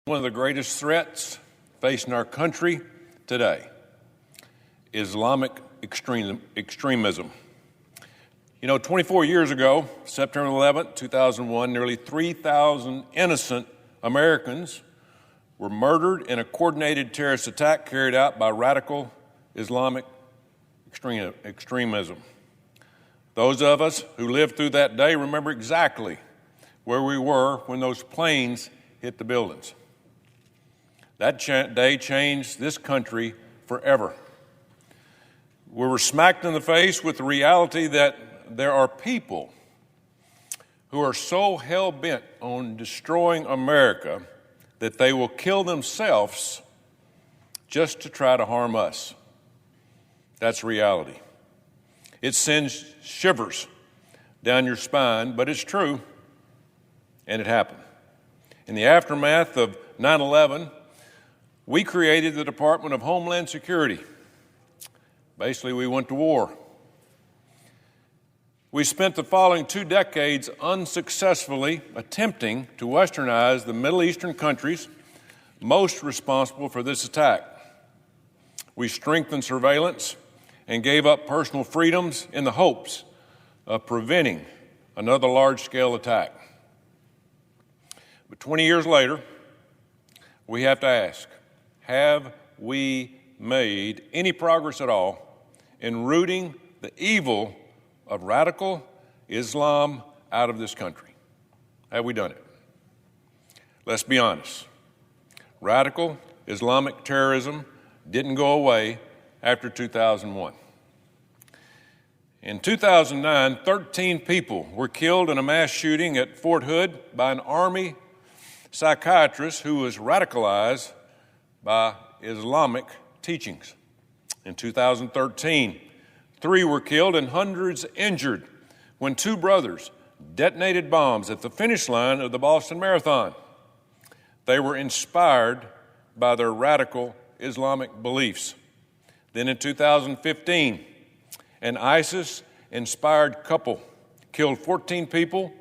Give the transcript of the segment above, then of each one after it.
One of the greatest threats facing our country today is Islamic extremism. 24 years ago, September 11, 2001, nearly 3,000 innocent Americans were murdered in a coordinated terrorist attack carried out by radical Islamic extremism. Those of us who lived through that day remember exactly where we were when those planes hit the buildings. That day changed this country forever. We were smacked in the face with the reality that there are people who are so hell-bent on destroying America that they will kill themselves just to try to harm us. That's reality. It sends shivers down your spine, but it's true, and it happened. In the aftermath of 9/11, we created the Department of Homeland Security. Basically, we went to war. We spent the following 2 decades unsuccessfully attempting to westernize the Middle Eastern countries most responsible for this attack. We strengthened surveillance and gave up personal freedoms in the hopes of preventing another large-scale attack. But 20 years later, we have to ask, have we made any progress at all in rooting the evil of radical Islam out of this country? Have we done it? Let's be honest. Radical Islamic terrorism didn't go away after 2001. In 2009, 13 people were killed in a mass shooting at Fort Hood by an Army psychiatrist who was radicalized by Islamic teachings. In 2013, 3 were killed and hundreds injured when 2 brothers detonated bombs at the finish line of the Boston Marathon. They were inspired by their radical Islamic beliefs. Then in 2015, an ISIS-inspired couple killed 14 people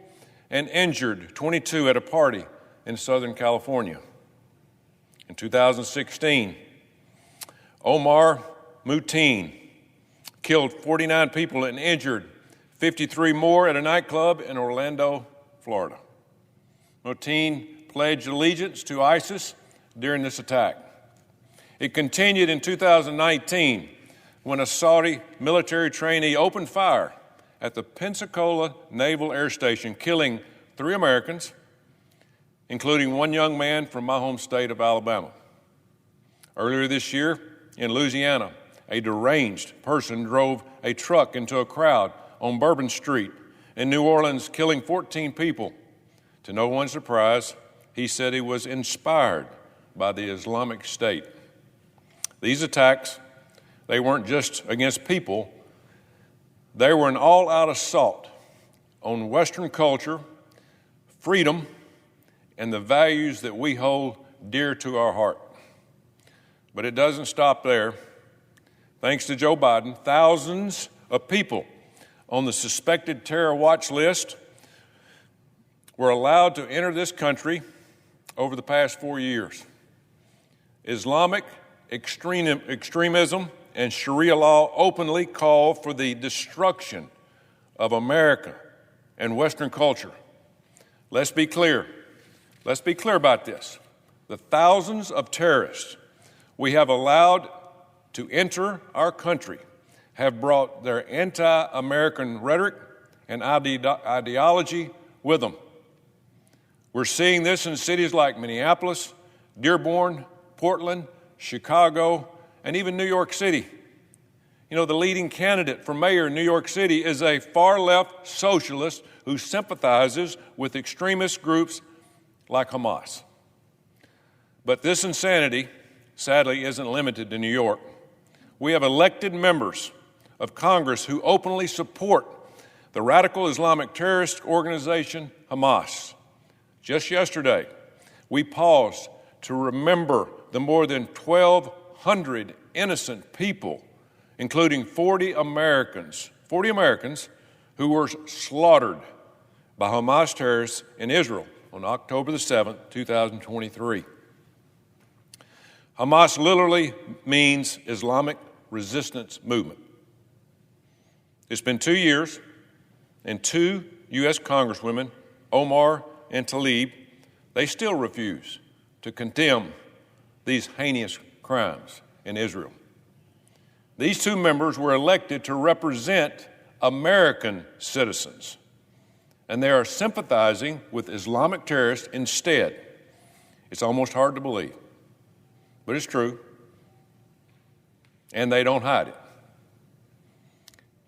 and injured 22 at a party in Southern California. In 2016, Omar Muteen killed 49 people and injured 53 more at a nightclub in Orlando, Florida. Muteen pledged allegiance to ISIS during this attack. It continued in 2019 when a Saudi military trainee opened fire at the Pensacola Naval Air Station, killing 3 Americans, including 1 young man from my home state of Alabama. Earlier this year in Louisiana, a deranged person drove a truck into a crowd on Bourbon Street in New Orleans, killing 14 people. To no one's surprise, he said he was inspired by the Islamic State. These attacks, they weren't just against people, they were an all-out assault on Western culture, freedom, and the values that we hold dear to our heart. But it doesn't stop there. Thanks to Joe Biden, thousands of people on the suspected terror watch list were allowed to enter this country over the past 4 years. Islamic extremism and Sharia law openly call for the destruction of America and Western culture. Let's be clear. Let's be clear about this. The thousands of terrorists we have allowed to enter our country have brought their anti-American rhetoric and ideology with them. We're seeing this in cities like Minneapolis, Dearborn, Portland, Chicago, and even New York City. The leading candidate for mayor in New York City is a far-left socialist who sympathizes with extremist groups like Hamas. But this insanity, sadly, isn't limited to New York. We have elected members of Congress who openly support the radical Islamic terrorist organization Hamas. Just yesterday, we paused to remember the more than 1,200 innocent people, including 40 Americans who were slaughtered by Hamas terrorists in Israel on October the 7th, 2023. Hamas literally means Islamic Resistance Movement. It's been 2 years, and 2 U.S. Congresswomen, Omar and Tlaib, they still refuse to condemn these heinous crimes in Israel. These 2 members were elected to represent American citizens, and they are sympathizing with Islamic terrorists instead. It's almost hard to believe, but it's true, and they don't hide it.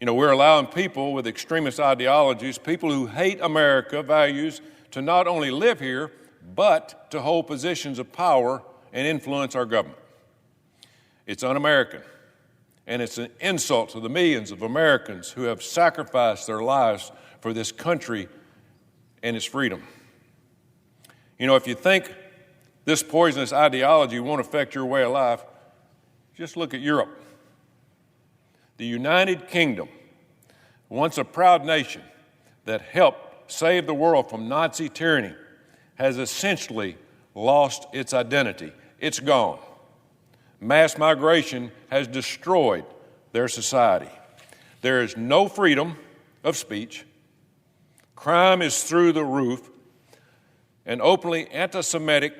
You know, we're allowing people with extremist ideologies, people who hate America values, to not only live here, but to hold positions of power and influence our government. It's un-American, and it's an insult to the millions of Americans who have sacrificed their lives for this country and its freedom. You know, if you think this poisonous ideology won't affect your way of life, just look at Europe. The United Kingdom, once a proud nation that helped save the world from Nazi tyranny, has essentially lost its identity. It's gone. Mass migration has destroyed their society. There is no freedom of speech. Crime is through the roof, and openly anti-Semitic,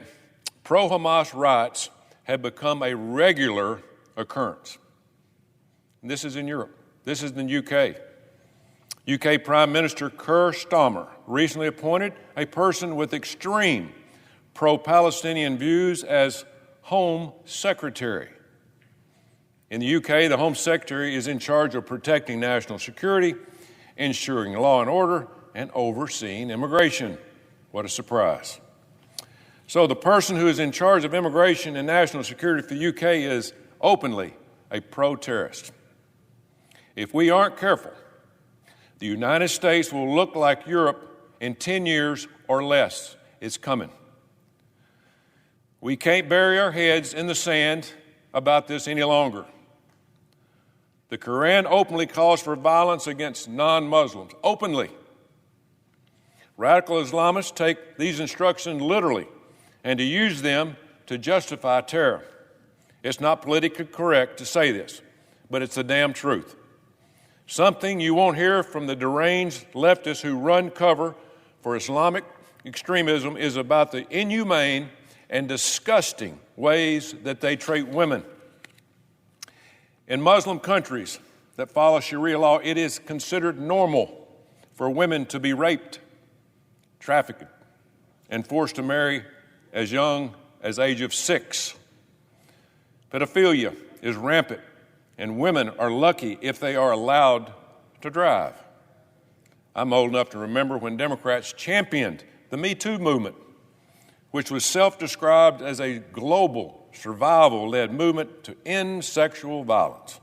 pro-Hamas riots have become a regular occurrence. And this is in Europe. This is in the UK. UK Prime Minister Keir Starmer recently appointed a person with extreme pro-Palestinian views as Home Secretary. In the UK, the Home Secretary is in charge of protecting national security, ensuring law and order, and overseeing immigration. What a surprise. So the person who is in charge of immigration and national security for the UK is openly a pro-terrorist. If we aren't careful, the United States will look like Europe in 10 years or less. It's coming. We can't bury our heads in the sand about this any longer. The Quran openly calls for violence against non-Muslims, openly. Radical Islamists take these instructions literally and to use them to justify terror. It's not politically correct to say this, but it's the damn truth. Something you won't hear from the deranged leftists who run cover for Islamic extremism is about the inhumane and disgusting ways that they treat women. In Muslim countries that follow Sharia law, it is considered normal for women to be raped, trafficked, and forced to marry as young as age of 6. Pedophilia is rampant, and women are lucky if they are allowed to drive. I'm old enough to remember when Democrats championed the Me Too movement, which was self-described as a global survival-led movement to end sexual violence.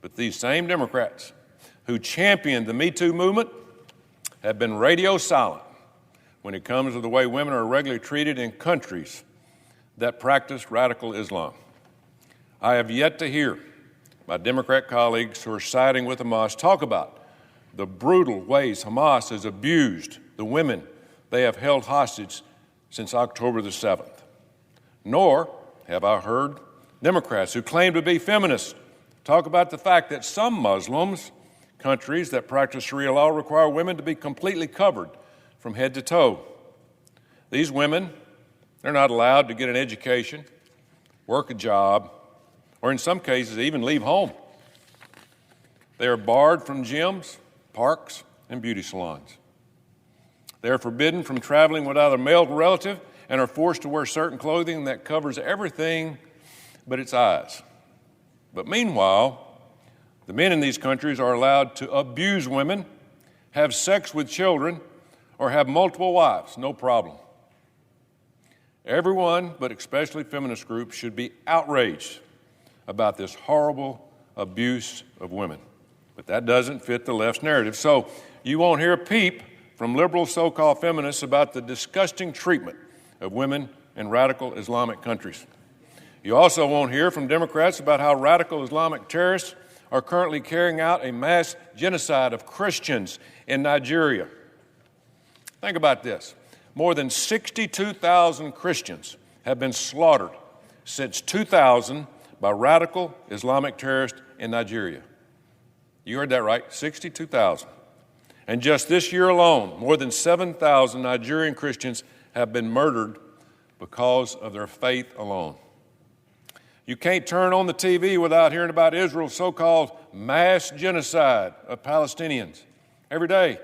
But these same Democrats who championed the Me Too movement have been radio silent when it comes to the way women are regularly treated in countries that practice radical Islam. I have yet to hear my Democrat colleagues who are siding with Hamas talk about the brutal ways Hamas has abused the women they have held hostage since October the 7th. Nor have I heard Democrats who claim to be feminists talk about the fact that some Muslims, countries that practice Sharia law, require women to be completely covered from head to toe. These women, they're not allowed to get an education, work a job, or in some cases even leave home. They are barred from gyms, parks, and beauty salons. They are forbidden from traveling without a male relative and are forced to wear certain clothing that covers everything but its eyes. But meanwhile, the men in these countries are allowed to abuse women, have sex with children, or have multiple wives, no problem. Everyone, but especially feminist groups, should be outraged about this horrible abuse of women. But that doesn't fit the left's narrative. So you won't hear a peep from liberal so-called feminists about the disgusting treatment of women in radical Islamic countries. You also won't hear from Democrats about how radical Islamic terrorists are currently carrying out a mass genocide of Christians in Nigeria. Think about this. More than 62,000 Christians have been slaughtered since 2000 by radical Islamic terrorists in Nigeria. You heard that right, 62,000. And just this year alone, more than 7,000 Nigerian Christians have been murdered because of their faith alone. You can't turn on the TV without hearing about Israel's so-called mass genocide of Palestinians every day.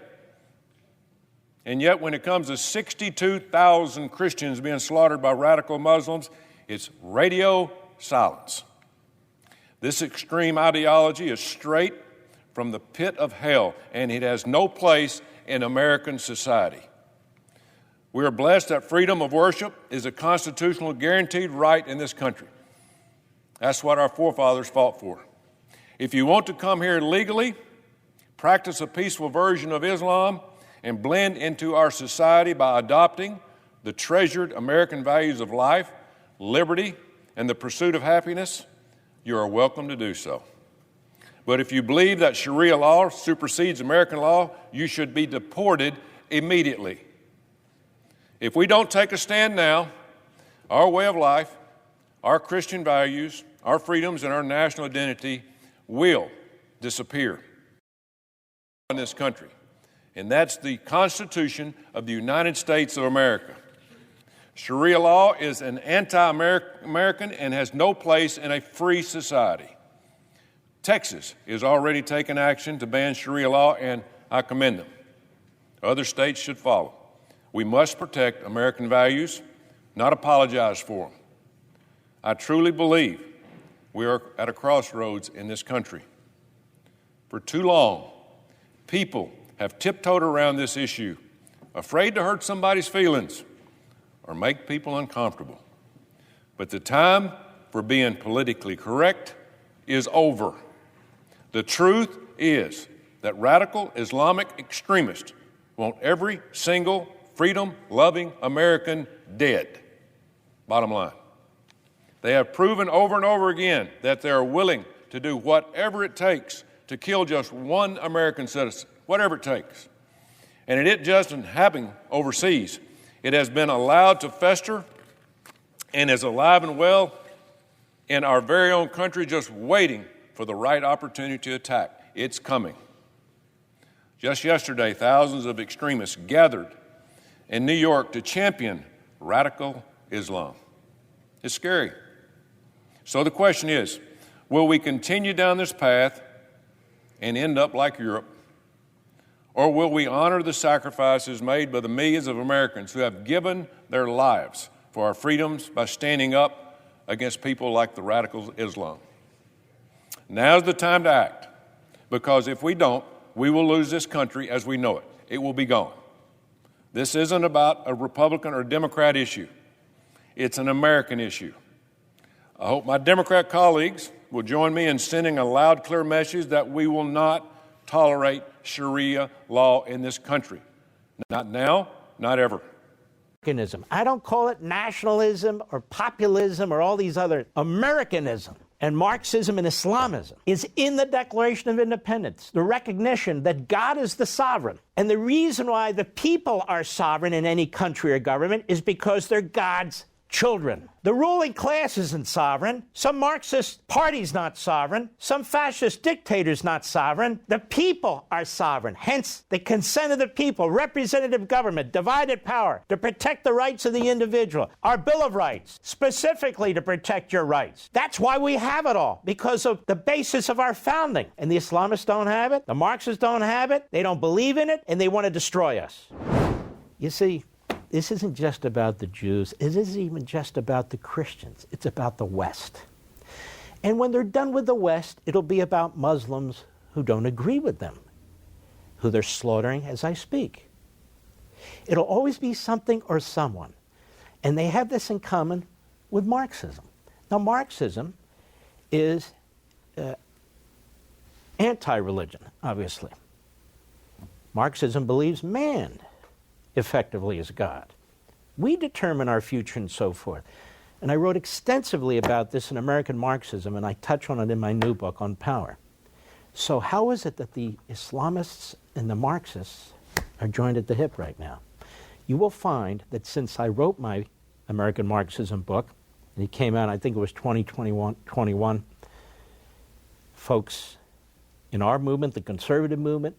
And yet when it comes to 62,000 Christians being slaughtered by radical Muslims, it's radio silence. This extreme ideology is straight from the pit of hell, and it has no place in American society. We are blessed that freedom of worship is a constitutional guaranteed right in this country. That's what our forefathers fought for. If you want to come here legally, practice a peaceful version of Islam, and blend into our society by adopting the treasured American values of life, liberty, and the pursuit of happiness, you are welcome to do so. But if you believe that Sharia law supersedes American law, you should be deported immediately. If we don't take a stand now, our way of life, our Christian values, our freedoms, and our national identity will disappear in this country. And that's the Constitution of the United States of America. Sharia law is an anti-American and has no place in a free society. Texas is already taking action to ban Sharia law, and I commend them. Other states should follow. We must protect American values, not apologize for them. I truly believe we are at a crossroads in this country. For too long, people have tiptoed around this issue, afraid to hurt somebody's feelings or make people uncomfortable. But the time for being politically correct is over. The truth is that radical Islamic extremists want every single freedom-loving American dead. Bottom line. They have proven over and over again that they are willing to do whatever it takes to kill just one American citizen. Whatever it takes. And it isn't just happening overseas. It has been allowed to fester and is alive and well in our very own country, just waiting for the right opportunity to attack. It's coming. Just yesterday, thousands of extremists gathered in New York to champion radical Islam. It's scary. So the question is, will we continue down this path and end up like Europe? Or will we honor the sacrifices made by the millions of Americans who have given their lives for our freedoms by standing up against people like the radical Islam? Now's the time to act, because if we don't, we will lose this country as we know it. It will be gone. This isn't about a Republican or Democrat issue. It's an American issue. I hope my Democrat colleagues will join me in sending a loud, clear message that we will not tolerate Sharia law in this country. Not now, not ever. I don't call it nationalism or populism or all these other Americanism. And Marxism and Islamism is in the Declaration of Independence, the recognition that God is the sovereign. And the reason why the people are sovereign in any country or government is because they're God's children. The ruling class isn't sovereign. Some Marxist party's not sovereign. Some fascist dictator's not sovereign. The people are sovereign. Hence, the consent of the people, representative government, divided power to protect the rights of the individual. Our Bill of Rights, specifically to protect your rights. That's why we have it all, because of the basis of our founding. And the Islamists don't have it. The Marxists don't have it. They don't believe in it, and they want to destroy us. You see, this isn't just about the Jews. It isn't even just about the Christians. It's about the West. And when they're done with the West, it'll be about Muslims who don't agree with them, who they're slaughtering as I speak. It'll always be something or someone. And they have this in common with Marxism. Now, Marxism is anti-religion, obviously. Marxism believes man effectively as God. We determine our future and so forth. And I wrote extensively about this in American Marxism, and I touch on it in my new book on power. So how is it that the Islamists and the Marxists are joined at the hip right now? You will find that since I wrote my American Marxism book, And he came out, I think it was 2021. Folks in our movement, the conservative movement,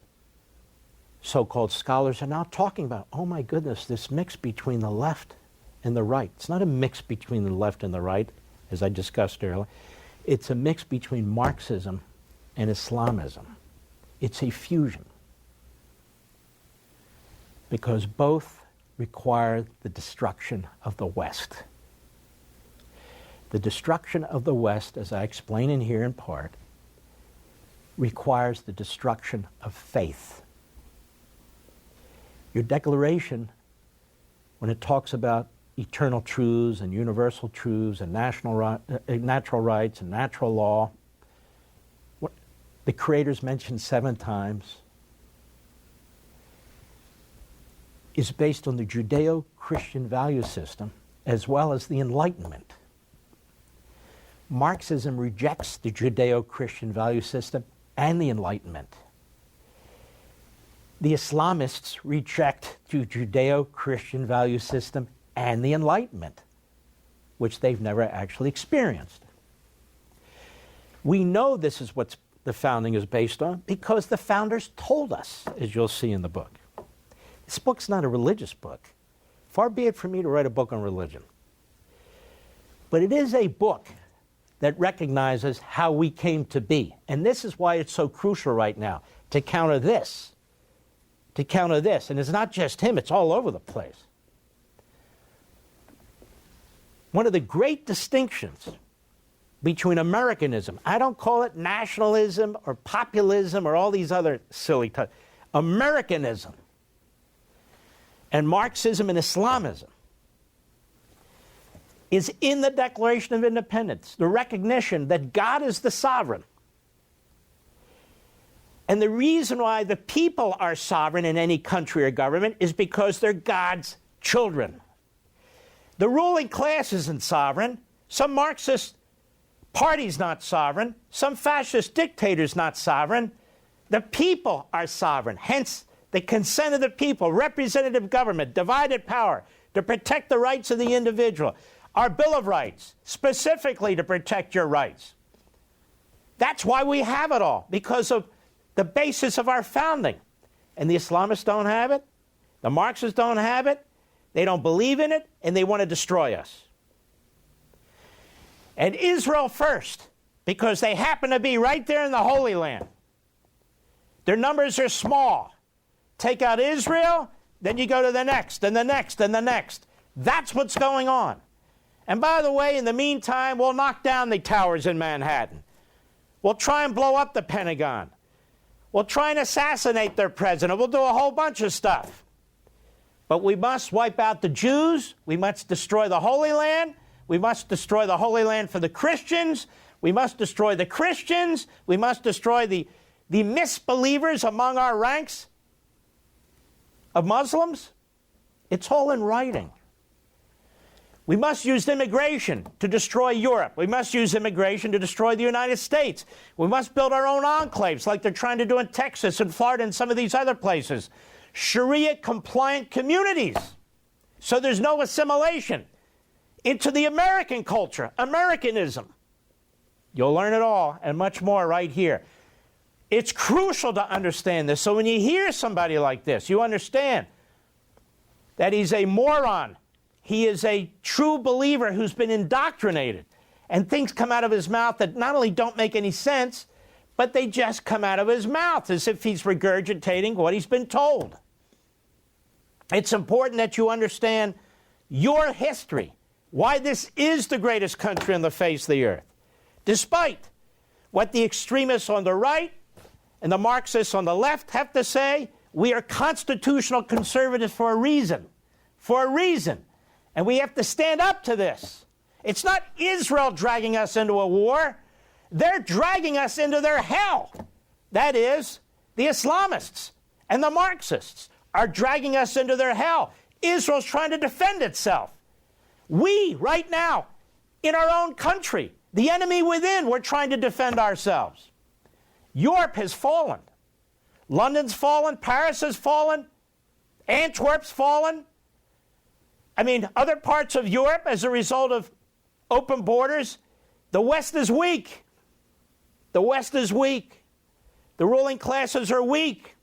so-called scholars are now talking about, oh my goodness, this mix between the left and the right. It's not a mix between the left and the right, as I discussed earlier. It's a mix between Marxism and Islamism. It's a fusion. Because both require the destruction of the West. The destruction of the West, as I explain in here in part, requires the destruction of faith. Your declaration, when it talks about eternal truths and universal truths and natural rights and natural law, the Creator's mentioned 7 times, is based on the Judeo-Christian value system as well as the Enlightenment. Marxism rejects the Judeo-Christian value system and the Enlightenment. The Islamists reject the Judeo-Christian value system and the Enlightenment, which they've never actually experienced. We know this is what the founding is based on because the founders told us, as you'll see in the book. This book's not a religious book. Far be it from me to write a book on religion. But it is a book that recognizes how we came to be. And this is why it's so crucial right now, to counter this. To counter this. And it's not just him, it's all over the place. One of the great distinctions between Americanism, I don't call it nationalism or populism or all these other silly types, Americanism, and Marxism and Islamism is in the Declaration of Independence, the recognition that God is the sovereign. And the reason why the people are sovereign in any country or government is because they're God's children. The ruling class isn't sovereign. Some Marxist party's not sovereign. Some fascist dictator's not sovereign. The people are sovereign. Hence, the consent of the people, representative government, divided power to protect the rights of the individual. Our Bill of Rights, specifically to protect your rights. That's why we have it all, because of the basis of our founding. And the Islamists don't have it. The Marxists don't have it. They don't believe in it, and they want to destroy us. And Israel first, because they happen to be right there in the Holy Land. Their numbers are small. Take out Israel, then you go to the next, and the next, and the next. That's what's going on. And by the way, in the meantime, we'll knock down the towers in Manhattan. We'll try and blow up the Pentagon. We'll try and assassinate their president. We'll do a whole bunch of stuff. But we must wipe out the Jews. We must destroy the Holy Land. We must destroy the Holy Land for the Christians. We must destroy the Christians. We must destroy the misbelievers among our ranks of Muslims. It's all in writing. We must use immigration to destroy Europe. We must use immigration to destroy the United States. We must build our own enclaves like they're trying to do in Texas and Florida and some of these other places. Sharia-compliant communities, so there's no assimilation into the American culture, Americanism. You'll learn it all and much more right here. It's crucial to understand this. So when you hear somebody like this, you understand that he's a moron. He is a true believer who's been indoctrinated. And things come out of his mouth that not only don't make any sense, but they just come out of his mouth as if he's regurgitating what he's been told. It's important that you understand your history, why this is the greatest country on the face of the earth. Despite what the extremists on the right and the Marxists on the left have to say, we are constitutional conservatives for a reason. For a reason. And we have to stand up to this. It's not Israel dragging us into a war. They're dragging us into their hell. That is, the Islamists and the Marxists are dragging us into their hell. Israel's trying to defend itself. We, right now, in our own country, the enemy within, we're trying to defend ourselves. Europe has fallen. London's fallen. Paris has fallen. Antwerp's fallen. I mean, other parts of Europe, as a result of open borders, the West is weak. The West is weak. The ruling classes are weak.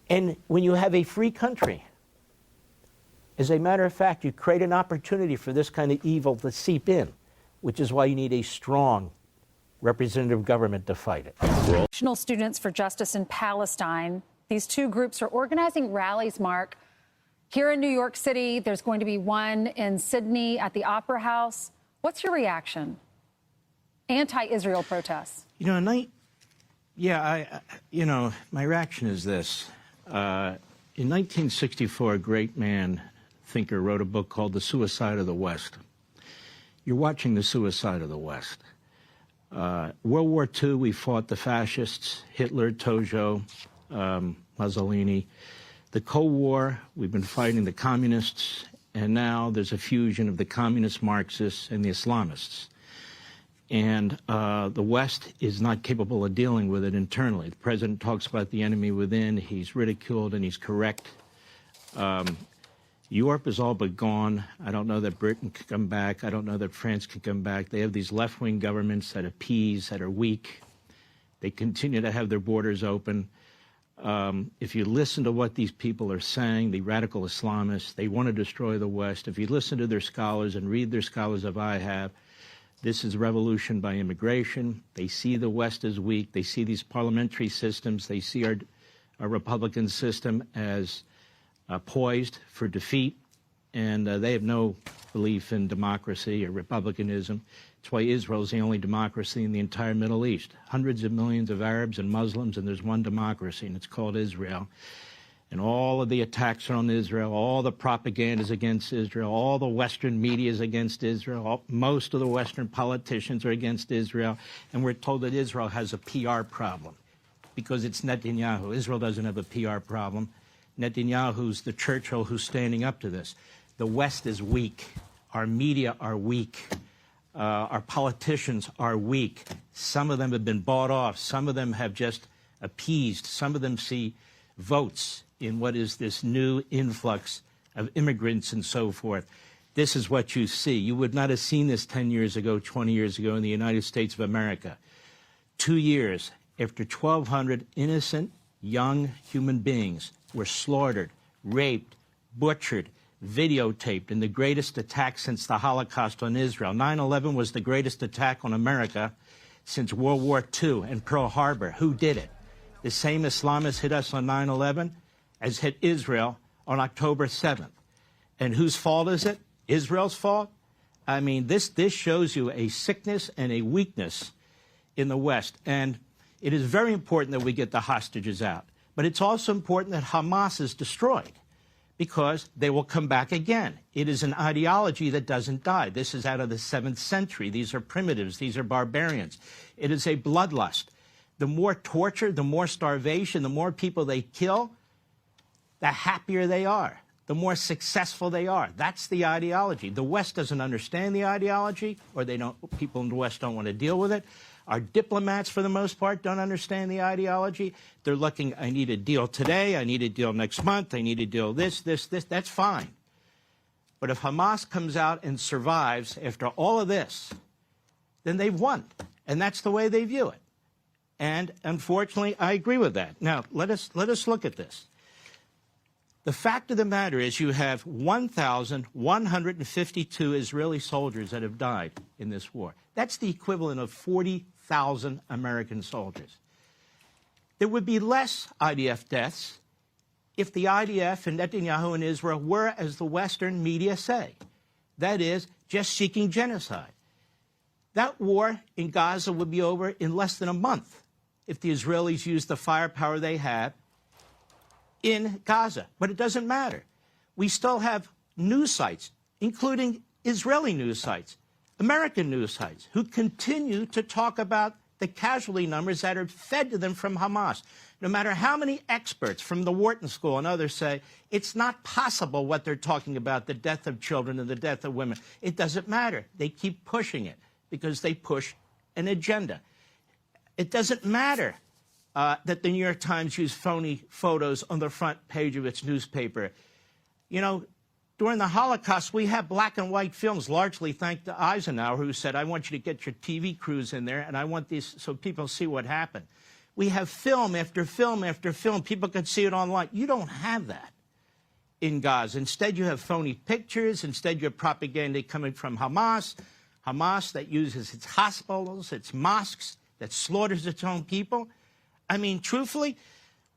And when you have a free country, as a matter of fact, you create an opportunity for this kind of evil to seep in, which is why you need a strong representative government to fight it. National Students for Justice in Palestine. These two groups are organizing rallies, Mark. Here in New York City, there's going to be one in Sydney at the Opera House. What's your reaction? Anti-Israel protests. My reaction is this. In 1964, a great man, thinker, wrote a book called The Suicide of the West. You're watching the suicide of the West. World War II, we fought the fascists, Hitler, Tojo, Mussolini. The Cold War, we've been fighting the communists, and now there's a fusion of the communist Marxists and the Islamists. And the West is not capable of dealing with it internally. The president talks about the enemy within. He's ridiculed and he's correct. Europe is all but gone. I don't know that Britain can come back. I don't know that France can come back. They have these left-wing governments that appease, that are weak. They continue to have their borders open. If you listen to what these people are saying, the radical Islamists, they want to destroy the West. If you listen to their scholars and read their scholars as I have, this is revolution by immigration. They see the West as weak. They see these parliamentary systems. They see our Republican system as poised for defeat. And they have no belief in democracy or republicanism. That's why Israel is the only democracy in the entire Middle East. Hundreds of millions of Arabs and Muslims, and there's one democracy, and it's called Israel. And all of the attacks are on Israel, all the propaganda is against Israel, all the Western media is against Israel, most of the Western politicians are against Israel, and we're told that Israel has a PR problem because it's Netanyahu. Israel doesn't have a PR problem. Netanyahu's the Churchill who's standing up to this. The West is weak. Our media are weak. Our politicians are weak. Some of them have been bought off. Some of them have just appeased. Some of them see votes in what is this new influx of immigrants and so forth. This is what you see. You would not have seen this 10 years ago, 20 years ago in the United States of America. 2 years after 1,200 innocent young human beings were slaughtered, raped, butchered, videotaped in the greatest attack since the Holocaust on Israel. 9/11 was the greatest attack on America since World War II and Pearl Harbor. Who did it? The same Islamists hit us on 9/11 as hit Israel on October 7th. And whose fault is it? Israel's fault? I mean, this shows you a sickness and a weakness in the West. And it is very important that we get the hostages out. But it's also important that Hamas is destroyed because they will come back again. It is an ideology that doesn't die. This is out of the 7th century. These are primitives. These are barbarians. It is a bloodlust. The more torture, the more starvation, the more people they kill, the happier they are, the more successful they are. That's the ideology. The West doesn't understand the ideology, or people in the West don't want to deal with it. Our diplomats, for the most part, don't understand the ideology. They're looking, I need a deal today, I need a deal next month, I need a deal this. That's fine. But if Hamas comes out and survives after all of this, then they've won. And that's the way they view it. And unfortunately, I agree with that. Now, let us look at this. The fact of the matter is you have 1,152 Israeli soldiers that have died in this war. That's the equivalent of 40,000 American soldiers. There would be less IDF deaths if the IDF and Netanyahu and Israel were, as the Western media say, that is, just seeking genocide. That war in Gaza would be over in less than a month if the Israelis used the firepower they have in Gaza. But it doesn't matter. We still have news sites, including Israeli news sites, American news sites, who continue to talk about the casualty numbers that are fed to them from Hamas. No matter how many experts from the Wharton School and others say it's not possible what they're talking about, the death of children and the death of women. It doesn't matter. They keep pushing it because they push an agenda. It doesn't matter that the New York Times used phony photos on the front page of its newspaper. You know, During the Holocaust, we have black and white films, largely thanks to Eisenhower, who said, I want you to get your TV crews in there, and I want these so people see what happened. We have film after film after film. People can see it online. You don't have that in Gaza. Instead, you have phony pictures. Instead, you have propaganda coming from Hamas that uses its hospitals, its mosques, that slaughters its own people. I mean, truthfully,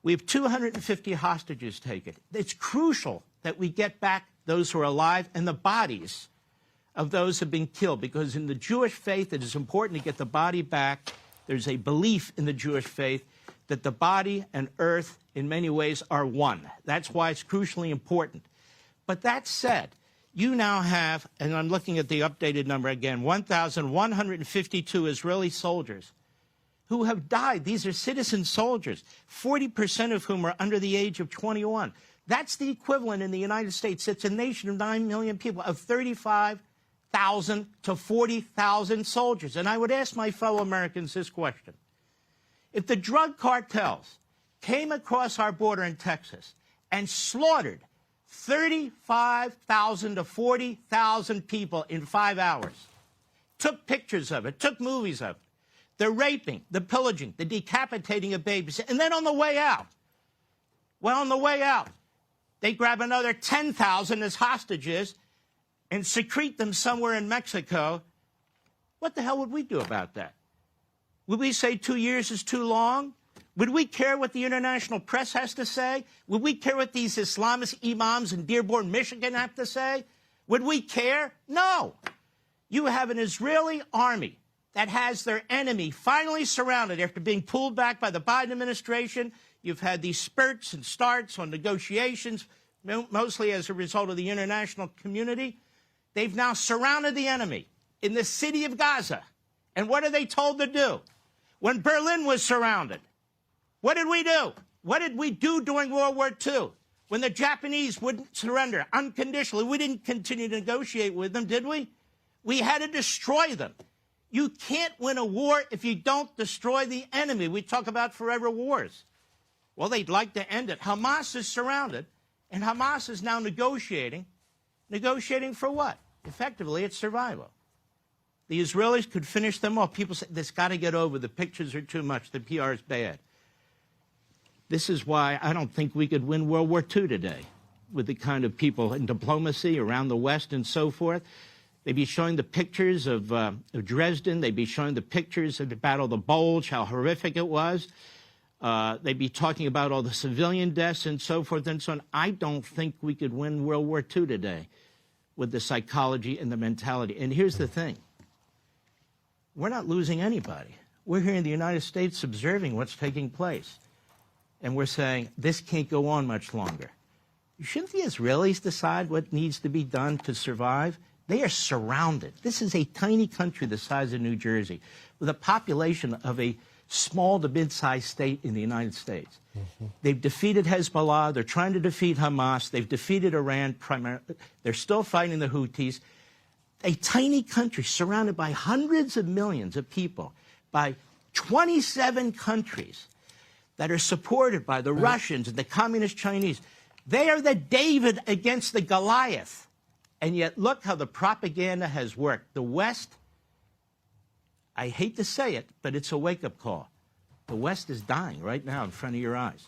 we have 250 hostages taken. It's crucial that we get back those who are alive and the bodies of those who have been killed, because in the Jewish faith, it is important to get the body back. There's a belief in the Jewish faith that the body and earth, in many ways, are one. That's why it's crucially important. But that said, you now have, and I'm looking at the updated number again, 1,152 Israeli soldiers who have died. These are citizen soldiers, 40% of whom are under the age of 21. That's the equivalent in the United States. It's a nation of 9 million people, of 35,000 to 40,000 soldiers. And I would ask my fellow Americans this question. If the drug cartels came across our border in Texas and slaughtered 35,000 to 40,000 people in 5 hours, took pictures of it, took movies of it, the raping, the pillaging, the decapitating of babies, and then on the way out, they grab another 10,000 as hostages and secrete them somewhere in Mexico, what the hell would we do about that? Would we say 2 years is too long? Would we care what the international press has to say? Would we care what these Islamist imams in Dearborn, Michigan have to say? Would we care? No. You have an Israeli army that has their enemy finally surrounded after being pulled back by the Biden administration. You've had these spurts and starts on negotiations, mostly as a result of the international community. They've now surrounded the enemy in the city of Gaza. And what are they told to do? When Berlin was surrounded, what did we do? What did we do during World War II? When the Japanese wouldn't surrender unconditionally, we didn't continue to negotiate with them, did we? We had to destroy them. You can't win a war if you don't destroy the enemy. We talk about forever wars. Well, they'd like to end it. Hamas is surrounded, and Hamas is now negotiating. Negotiating for what? Effectively, it's survival. The Israelis could finish them off. People say, this got to get over. The pictures are too much. The PR is bad. This is why I don't think we could win World War II today with the kind of people in diplomacy around the West and so forth. They'd be showing the pictures of Dresden. They'd be showing the pictures of the Battle of the Bulge, how horrific it was. They'd be talking about all the civilian deaths and so forth and so on. I don't think we could win World War II today with the psychology and the mentality. And here's the thing. We're not losing anybody. We're here in the United States observing what's taking place. And we're saying, this can't go on much longer. Shouldn't the Israelis decide what needs to be done to survive? They are surrounded. This is a tiny country the size of New Jersey with a population of a small to mid-sized state in the United States. Mm-hmm. They've defeated Hezbollah. They're trying to defeat Hamas. They've defeated Iran primarily. They're still fighting the Houthis. A tiny country surrounded by hundreds of millions of people, by 27 countries that are supported by the Russians and the communist Chinese. They are the David against the Goliath. And yet, look how the propaganda has worked. The West, I hate to say it, but it's a wake-up call. The West is dying right now in front of your eyes.